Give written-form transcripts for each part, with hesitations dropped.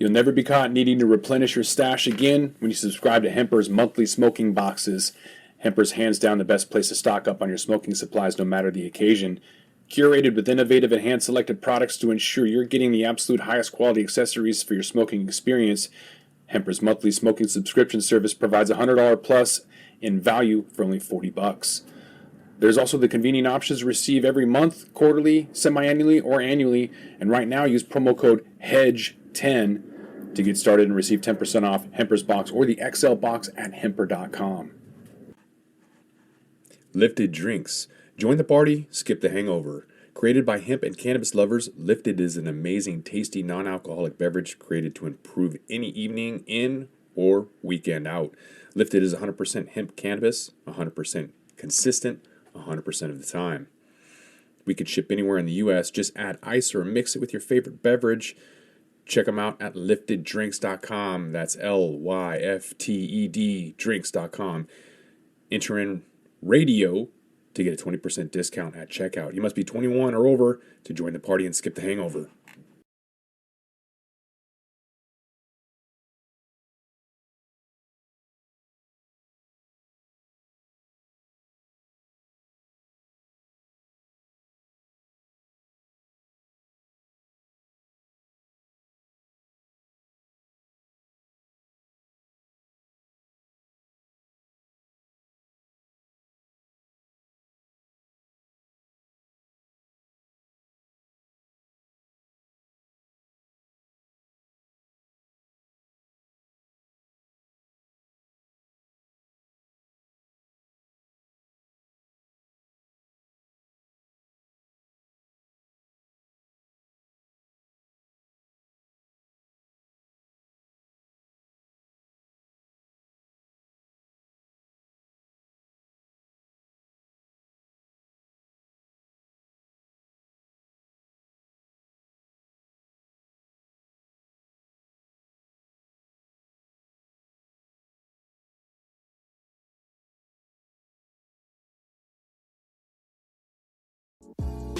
You'll never be caught needing to replenish your stash again when you subscribe to Hemper's monthly smoking boxes. Hemper's hands down the best place to stock up on your smoking supplies no matter the occasion. Curated with innovative and hand-selected products to ensure you're getting the absolute highest quality accessories for your smoking experience. Hemper's monthly smoking subscription service provides $100 plus in value for only $40. There's also the convenient options to receive every month, quarterly, semi-annually, or annually. And right now, use promo code HEDGE10 to get started and receive 10% off Hemper's box or the XL box at Hemper.com. Lifted Drinks. Join the party, skip the hangover. Created by hemp and cannabis lovers, Lifted is an amazing, tasty, non-alcoholic beverage created to improve any evening in or weekend out. Lifted is 100% hemp cannabis, 100% consistent, 100% of the time. We could ship anywhere in the U.S. Just add ice or mix it with your favorite beverage. Check them out at lifteddrinks.com. That's LYFTED drinks.com. Enter in radio to get a 20% discount at checkout. You must be 21 or over to join the party and skip the hangover.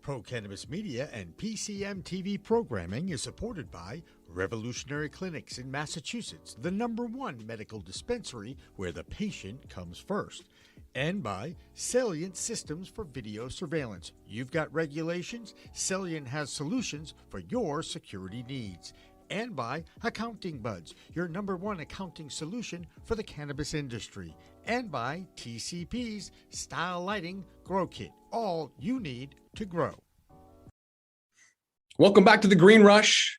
Pro Cannabis Media and PCM TV programming is supported by Revolutionary Clinics in Massachusetts, the #1 medical dispensary where the patient comes first, and by Salient Systems for Video Surveillance. You've got regulations, Salient has solutions for your security needs. And by Accounting Buds, your #1 accounting solution for the cannabis industry. And by TCP's Style Lighting Grow Kit, all you need to grow. Welcome back to the Green Rush.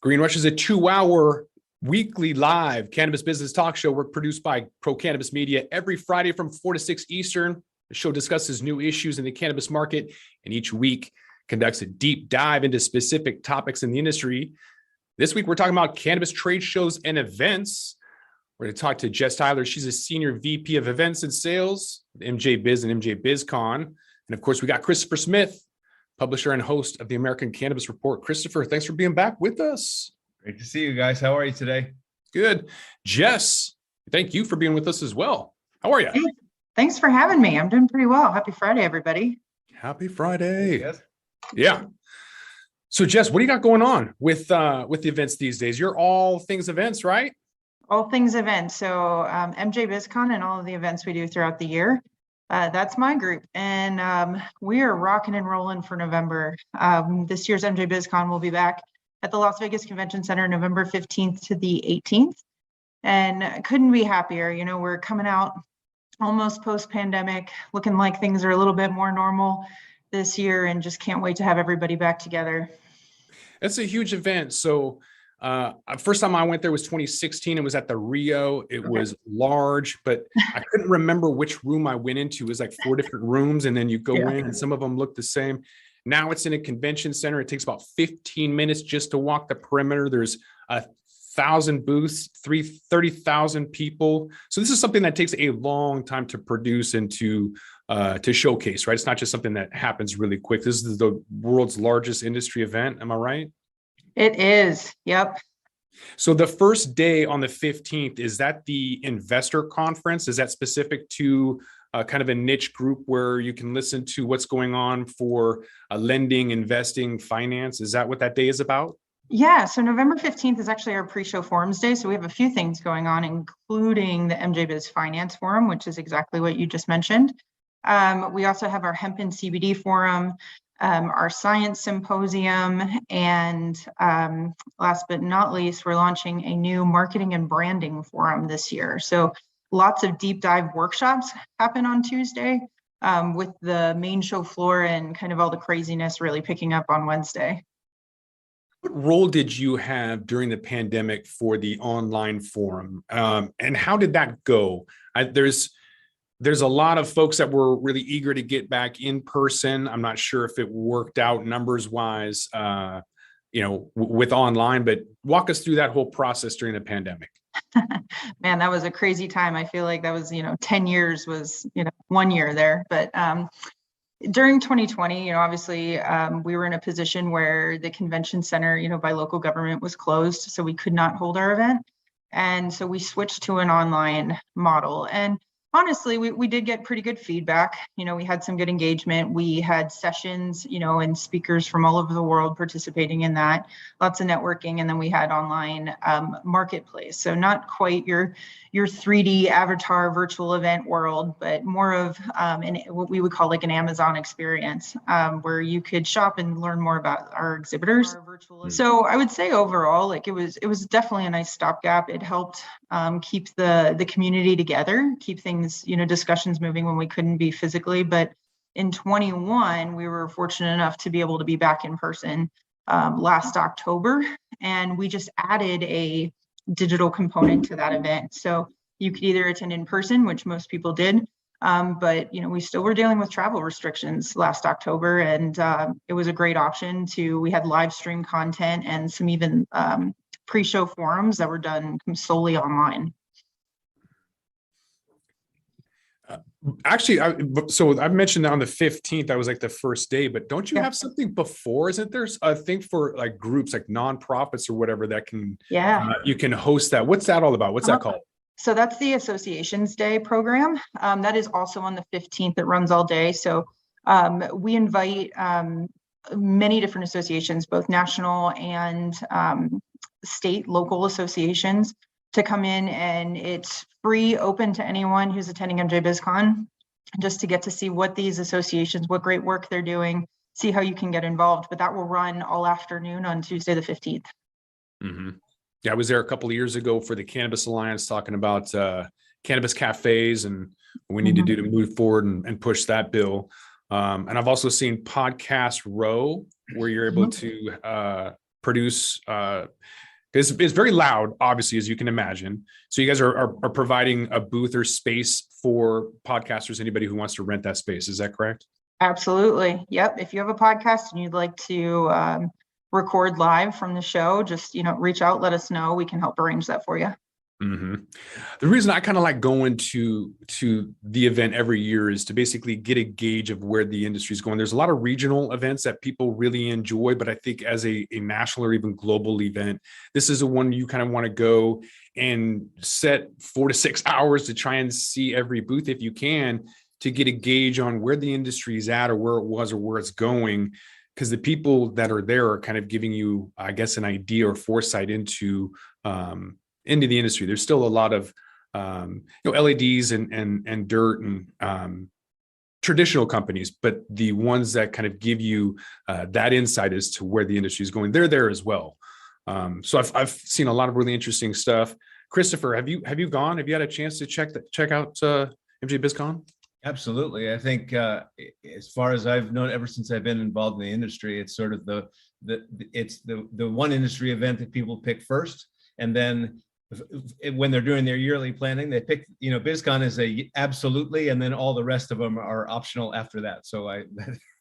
Green Rush is a 2-hour weekly live cannabis business talk show. We're produced by Pro Cannabis Media every Friday from 4 to 6 Eastern. The show discusses new issues in the cannabis market and each week conducts a deep dive into specific topics in the industry. This week, we're talking about cannabis trade shows and events. We're going to talk to Jess Tyler. She's a senior VP of events and sales at MJBiz and MJBizCon. And of course, we got Christopher Smith, publisher and host of the American Cannabis Report. Christopher, thanks for being back with us. Great to see you guys. How are you today? Good. Jess, thank you for being with us as well. How are you? Hey, thanks for having me. I'm doing pretty well. Happy Friday, everybody. Happy Friday. Yes. Yeah. So Jess, what do you got going on with the events these days? You're all things events, right? All things events. So MJBizCon and all of the events we do throughout the year. That's my group. And we are rocking and rolling for November. This year's MJBizCon will be back at the Las Vegas Convention Center, November 15th to the 18th. And couldn't be happier. You know, we're coming out almost post-pandemic, looking like things are a little bit more normal this year, and just can't wait to have everybody back together. It's a huge event. So first time I went there was 2016. It was at the Rio. It was large, but I couldn't remember which room I went into. It was like 4 different rooms, and then you go in and some of them look the same. Now it's in a convention center. It takes about 15 minutes just to walk the perimeter. There's 1,000 booths, 30,000 people. So this is something that takes a long time to produce and to showcase, right? It's not just something that happens really quick. This is the world's largest industry event. Am I right? It is. Yep. So the first day on the 15th, is that the investor conference? Is that specific to kind of a niche group where you can listen to what's going on for lending, investing, finance? Is that what that day is about? Yeah, so November 15th is actually our pre-show forums day. So we have a few things going on, including the MJBiz Finance Forum, which is exactly what you just mentioned. We also have our Hemp and CBD Forum, our Science Symposium, and last but not least, we're launching a new Marketing and Branding Forum this year. So lots of deep dive workshops happen on Tuesday, with the main show floor and kind of all the craziness really picking up on Wednesday. What role did you have during the pandemic for the online forum, and how did that go? There's a lot of folks that were really eager to get back in person. I'm not sure if it worked out numbers wise, with online, but walk us through that whole process during the pandemic. Man, that was a crazy time. I feel like that was, 10 years was, 1 year there. But during 2020, obviously we were in a position where the convention center, by local government was closed. So we could not hold our event. And so we switched to an online model. And honestly, we did get pretty good feedback. We had some good engagement. We had sessions, and speakers from all over the world participating in that, lots of networking. And then we had online marketplace. So not quite your 3D avatar virtual event world, but more of what we would call like an Amazon experience, where you could shop and learn more about our exhibitors. So I would say overall, like it was definitely a nice stopgap. It helped keep the community together, keep things, discussions moving when we couldn't be physically. But in 21, we were fortunate enough to be able to be back in person last October, and we just added a digital component to that event. So you could either attend in person, which most people did, but we still were dealing with travel restrictions last October, and it was a great option we had live stream content and some even pre-show forums that were done solely online. Actually, so I mentioned on the 15th, that was like the first day, but don't you have something before? Isn't there a thing for like groups, like nonprofits or whatever that can, you can host that? What's that all about? What's that called? So that's the Associations Day program. That is also on the 15th. It runs all day. So we invite many different associations, both national and state, local associations, to come in, and it's free, open to anyone who's attending MJBizCon, just to get to see what these associations, what great work they're doing, see how you can get involved. But that will run all afternoon on Tuesday the 15th. Mm-hmm. Yeah, I was there a couple of years ago for the Cannabis Alliance, talking about cannabis cafes and what we need to do to move forward and push that bill. And I've also seen Podcast Row, where you're able to produce. It's very loud, obviously, as you can imagine. So you guys are providing a booth or space for podcasters, anybody who wants to rent that space. Is that correct? Absolutely. Yep. If you have a podcast and you'd like to record live from the show, just, reach out, let us know. We can help arrange that for you. Mm-hmm. The reason I kind of like going to the event every year is to basically get a gauge of where the industry is going. There's a lot of regional events that people really enjoy, but I think as a national or even global event, this is the one you kind of want to go and set 4 to 6 hours to try and see every booth if you can, to get a gauge on where the industry is at or where it was or where it's going. Because the people that are there are kind of giving you, I guess, an idea or foresight into the industry. There's still a lot of LEDs and dirt and traditional companies, but the ones that kind of give you that insight as to where the industry is going, they're there as well. So I've seen a lot of really interesting stuff. Christopher, have you gone? Have you had a chance to check out MJBizCon? Absolutely. I think as far as I've known, ever since I've been involved in the industry, it's sort of the one industry event that people pick first, and then when they're doing their yearly planning, they pick, BizCon is a absolutely, and then all the rest of them are optional after that. So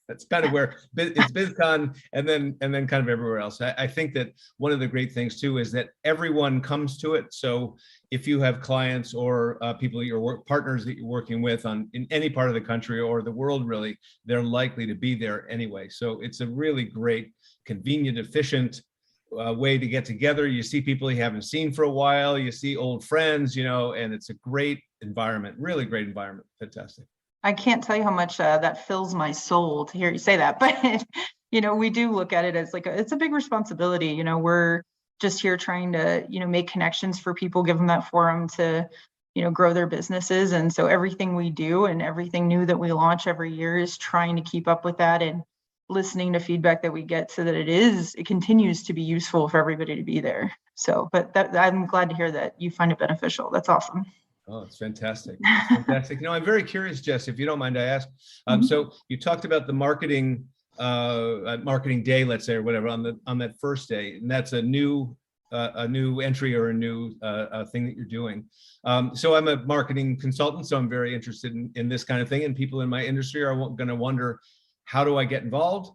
that's kind of where it's BizCon and then kind of everywhere else. I think that one of the great things too is that everyone comes to it. So if you have clients or people partners that you're working with in any part of the country or the world, really, they're likely to be there anyway. So it's a really great, convenient, efficient way to get together. You see people you haven't seen for a while, you see old friends, and it's a great environment, really great environment. Fantastic. I can't tell you how much that fills my soul to hear you say that, but we do look at it as like it's a big responsibility. We're just here trying to, make connections for people, give them that forum to, grow their businesses. And so everything we do and everything new that we launch every year is trying to keep up with that and listening to feedback that we get so that it continues to be useful for everybody to be there. So, but I'm glad to hear that you find it beneficial. That's awesome. Oh, it's fantastic. It's fantastic. I'm very curious, Jess, if you don't mind, I ask. So you talked about the marketing day, let's say, or whatever, on that first day, and that's a new entry or a new thing that you're doing. So I'm a marketing consultant, so I'm very interested in this kind of thing, and people in my industry are going to wonder, how do I get involved?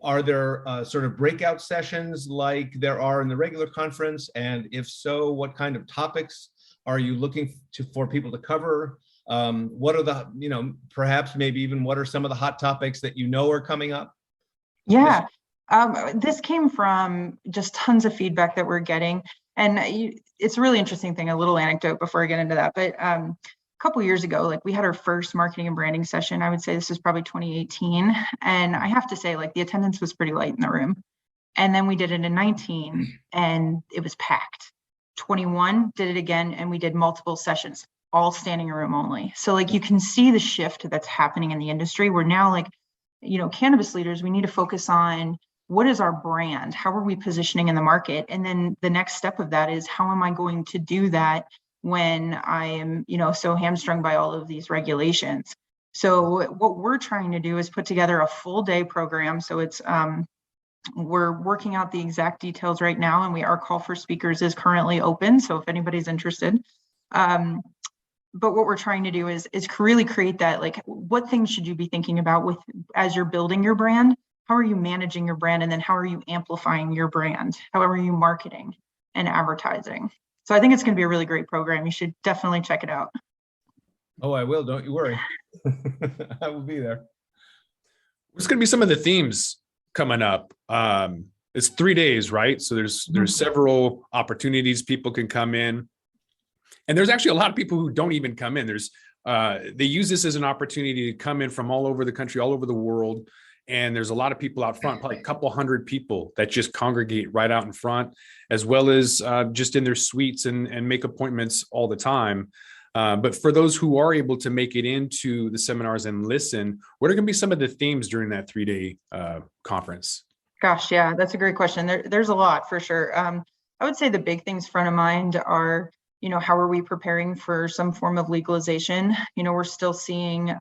Are there sort of breakout sessions like there are in the regular conference? And if so, what kind of topics are you looking for people to cover? What are the, perhaps maybe even what are some of the hot topics that are coming up? Yeah, this came from just tons of feedback that we're getting. And it's a really interesting thing, a little anecdote before I get into that. But a couple of years ago, like we had our first marketing and branding session. I would say this is probably 2018. And I have to say, like, the attendance was pretty light in the room. And then we did it in 19 and it was packed. 21 did it again, and we did multiple sessions, all standing room only. So like you can see the shift that's happening in the industry. We're now like, cannabis leaders, we need to focus on what is our brand? How are we positioning in the market? And then the next step of that is, how am I going to do that when I am, so hamstrung by all of these regulations? So what we're trying to do is put together a full day program. So it's, we're working out the exact details right now, and our call for speakers is currently open. So if anybody's interested, but what we're trying to do is really create that, like, what things should you be thinking about as you're building your brand? How are you managing your brand? And then how are you amplifying your brand? How are you marketing and advertising? So I think it's going to be a really great program. You should definitely check it out. Oh, I will. Don't you worry. I will be there. What's going to be some of the themes coming up? It's 3 days, right? So there's several opportunities people can come in, and there's actually a lot of people who don't even come in. They use this as an opportunity to come in from all over the country, all over the world. And there's a lot of people out front, probably a couple hundred people that just congregate right out in front, as well as just in their suites and make appointments all the time. But for those who are able to make it into the seminars and listen, what are going to be some of the themes during that 3-day conference? Gosh, yeah, that's a great question. There's a lot for sure. I would say the big things front of mind are, how are we preparing for some form of legalization? We're still seeing,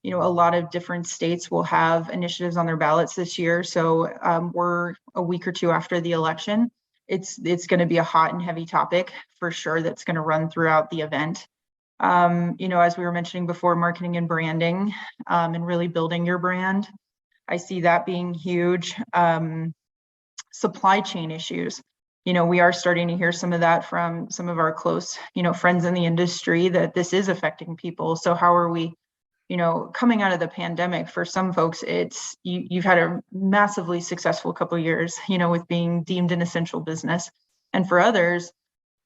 a lot of different states will have initiatives on their ballots this year. So we're a week or two after the election. It's going to be a hot and heavy topic for sure that's going to run throughout the event. As we were mentioning before, marketing and branding and really building your brand. I see that being huge. Supply chain issues. We are starting to hear some of that from some of our close, friends in the industry, that this is affecting people. So how are we, coming out of the pandemic? For some folks, you've had a massively successful couple of years, with being deemed an essential business. And for others,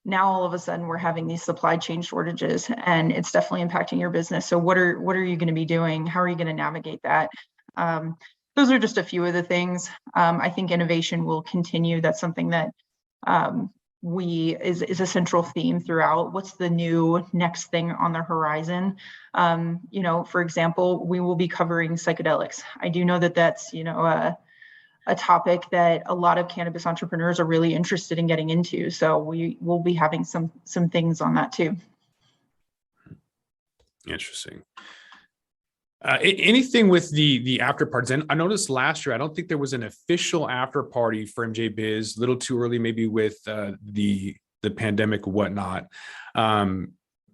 now all of a sudden we're having these supply chain shortages, and it's definitely impacting your business. So what are you going to be doing? How are you going to navigate that? Those are just a few of the things. I think innovation will continue. That's something that is a central theme throughout. What's the new next thing on the horizon? For example, we will be covering psychedelics. I do know that that's, a topic that a lot of cannabis entrepreneurs are really interested in getting into. So we will be having some things on that too. Interesting. Anything with the after parties? And I noticed last year, I don't think there was an official after party for MJBiz. A little too early, maybe with the pandemic and whatnot.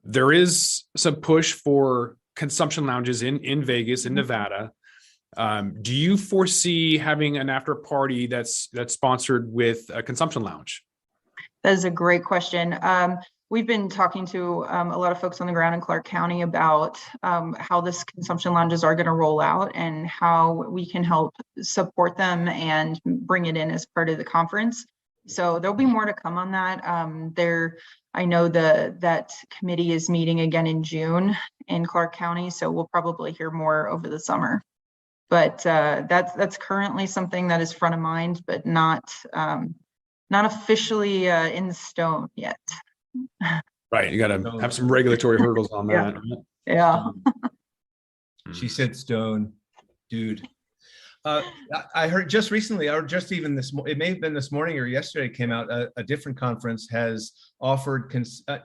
There is some push for consumption lounges in Vegas, in Nevada. Do you foresee having an after party that's sponsored with a consumption lounge? That is a great question. We've been talking to a lot of folks on the ground in Clark County about how this consumption lounges are going to roll out and how we can help support them and bring it in as part of the conference. So there'll be more to come on that. I know that committee is meeting again in June in Clark County, so we'll probably hear more over the summer. But that's currently something that is front of mind, but not officially in stone yet. Right. You got to have some regulatory hurdles on that. Yeah. She said stone, dude. I heard just recently, or just even it may have been this morning or yesterday, came out a different conference has offered.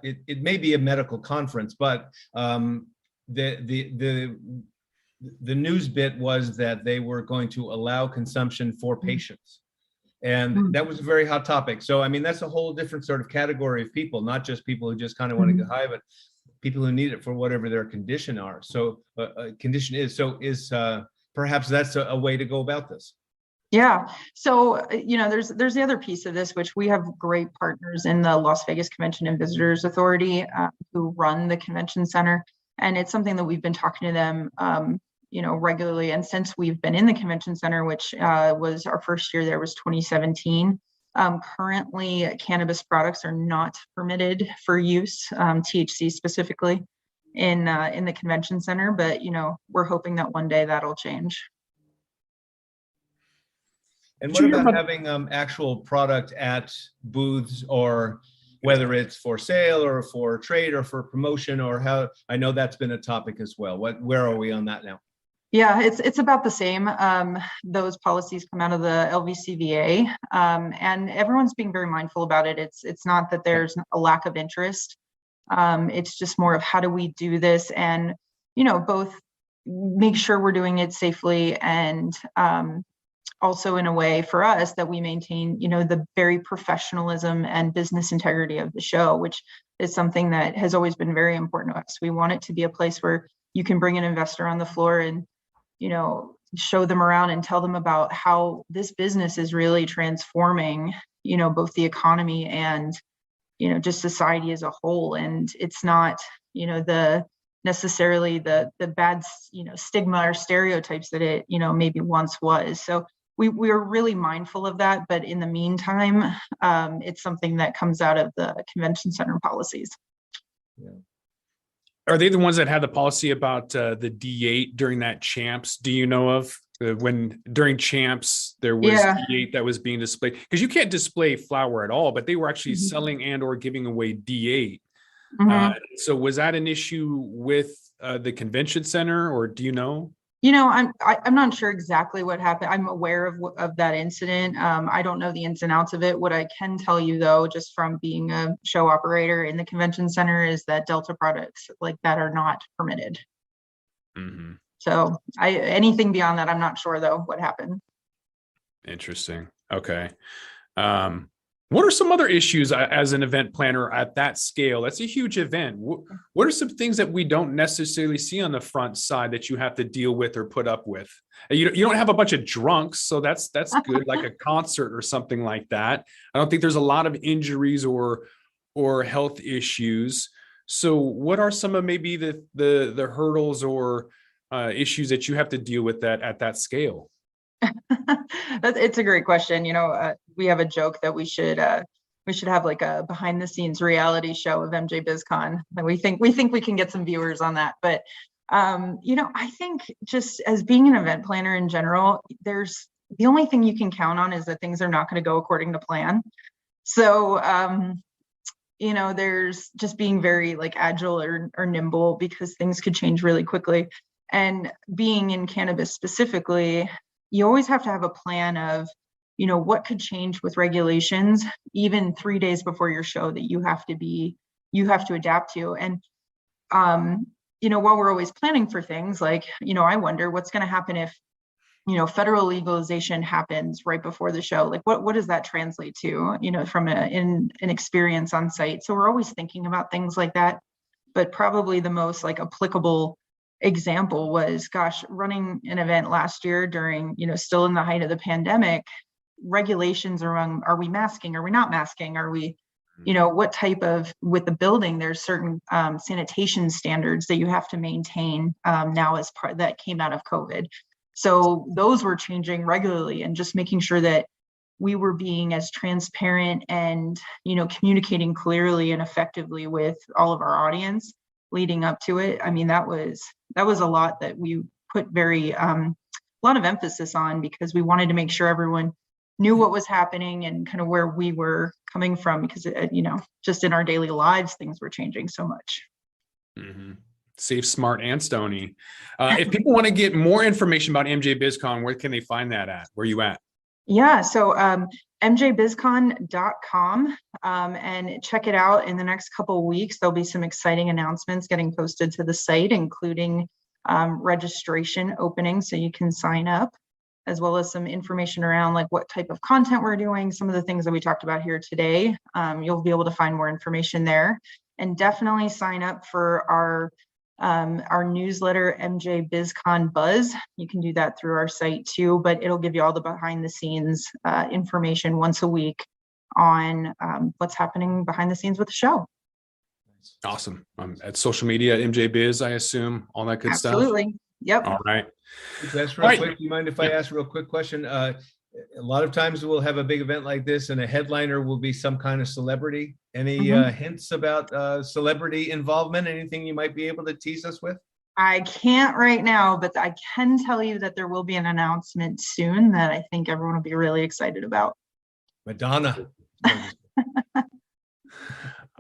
It may be a medical conference, but the news bit was that they were going to allow consumption for patients. And that was a very hot topic. So, I mean, that's a whole different sort of category of people, not just people who just kind of want to get high, but people who need it for whatever their condition are. So, condition is. So, perhaps that's a way to go about this. Yeah. So, there's the other piece of this, which we have great partners in the Las Vegas Convention and Visitors Authority who run the convention center. And it's something that we've been talking to them regularly. And since we've been in the convention center, which was our first year there was 2017, currently cannabis products are not permitted for use, THC specifically, in the convention center. But, we're hoping that one day that'll change. And what about having actual product at booths, or whether it's for sale or for trade or for promotion, or how? I know that's been a topic as well. Where are we on that now? Yeah, it's about the same. Those policies come out of the LVCVA, and everyone's being very mindful about it. It's not that there's a lack of interest. It's just more of how do we do this, and both make sure we're doing it safely, and also in a way for us that we maintain the very professionalism and business integrity of the show, which is something that has always been very important to us. We want it to be a place where you can bring an investor on the floor and show them around and tell them about how this business is really transforming both the economy and just society as a whole. And it's not the necessarily the bad stigma or stereotypes that it maybe once was. So we are really mindful of that, but in the meantime, it's something that comes out of the convention center policies. Yeah. Are they the ones that had the policy about the D8 during that Champs? Do you know of when during Champs there was D8 that was being displayed? Because you can't display flower at all, but they were actually selling and or giving away D8. So was that an issue with the convention center, or do you know? I'm not sure exactly what happened. I'm aware of that incident. I don't know the ins and outs of it. What I can tell you, though, just from being a show operator in the convention center, is that Delta products like that are not permitted. So anything beyond that, I'm not sure, though, what happened. Interesting. Okay. What are some other issues as an event planner at that scale? That's a huge event. What are some things that we don't necessarily see on the front side that you have to deal with or put up with? You don't have a bunch of drunks, so that's good, like a concert or something like that. I don't think there's a lot of injuries or health issues. So what are some of maybe the hurdles or issues that you have to deal with at that scale? It's a great question. We have a joke that we should have like a behind the scenes reality show of MJBizzCon, and we think we can get some viewers on that. But I think just as being an event planner in general, there's the only thing you can count on is that things are not going to go according to plan. So there's just being very like agile or nimble, because things could change really quickly. And being in cannabis specifically, you always have to have a plan of, what could change with regulations, even 3 days before your show, that you have to adapt to. And, while we're always planning for things like, I wonder what's going to happen if, federal legalization happens right before the show. Like, what does that translate to, from an experience on site? So we're always thinking about things like that. But probably the most like applicable example was, running an event last year during, still in the height of the pandemic. Regulations around, are we masking? Are we not masking? Are we, what type of, with the building, there's certain sanitation standards that you have to maintain now as part that came out of COVID. So those were changing regularly, and just making sure that we were being as transparent and, communicating clearly and effectively with all of our audience leading up to it. I mean, that was a lot that we put very lot of emphasis on, because we wanted to make sure everyone knew what was happening and kind of where we were coming from, because just in our daily lives, things were changing so much. Mm-hmm. Safe, smart, and stony. If people want to get more information about MJBizCon, where can they find that at? Where are you at? Yeah, so MJBizCon.com, and check it out. In the next couple of weeks, there'll be some exciting announcements getting posted to the site, including registration opening, so you can sign up, as well as some information around like what type of content we're doing, some of the things that we talked about here today. You'll be able to find more information there, and definitely sign up for our newsletter, MJBizCon Buzz. You can do that through our site too, but it'll give you all the behind the scenes information once a week on what's happening behind the scenes with the show. Awesome. At social media, MJBiz, I assume, all that good stuff. Absolutely. Yep. All right. That's real quick. Do you mind if I ask a real quick question? A lot of times we'll have a big event like this and a headliner will be some kind of celebrity. Any hints about celebrity involvement? Anything you might be able to tease us with? I can't right now, but I can tell you that there will be an announcement soon that I think everyone will be really excited about. Madonna.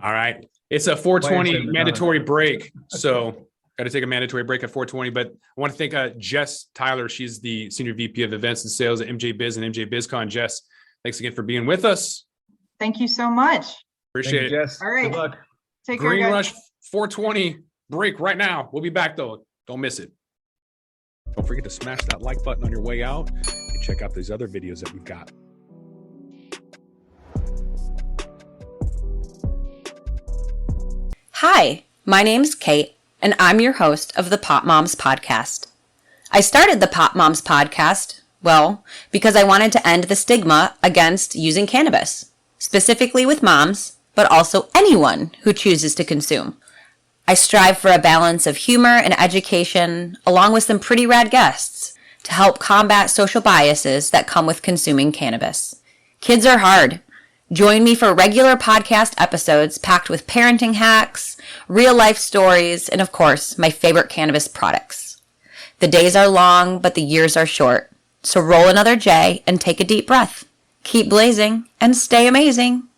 All right. It's a 420 mandatory break. So got to take a mandatory break at 420. But I want to thank Jess Tyler. She's the Senior VP of Events and Sales at MJBiz and MJBizCon. Jess, thanks again for being with us. Thank you so much. Appreciate it. Jess. All right. Good luck. Take care, Green guys. Rush 420 break right now. We'll be back though. Don't miss it. Don't forget to smash that like button on your way out and check out these other videos that we've got. Hi, my name's Kate, and I'm your host of the Pop Moms Podcast. I started the Pop Moms Podcast, well, because I wanted to end the stigma against using cannabis, specifically with moms, but also anyone who chooses to consume. I strive for a balance of humor and education, along with some pretty rad guests, to help combat social biases that come with consuming cannabis. Kids are hard. Join me for regular podcast episodes packed with parenting hacks, real-life stories, and of course, my favorite cannabis products. The days are long, but the years are short. So roll another J and take a deep breath. Keep blazing and stay amazing.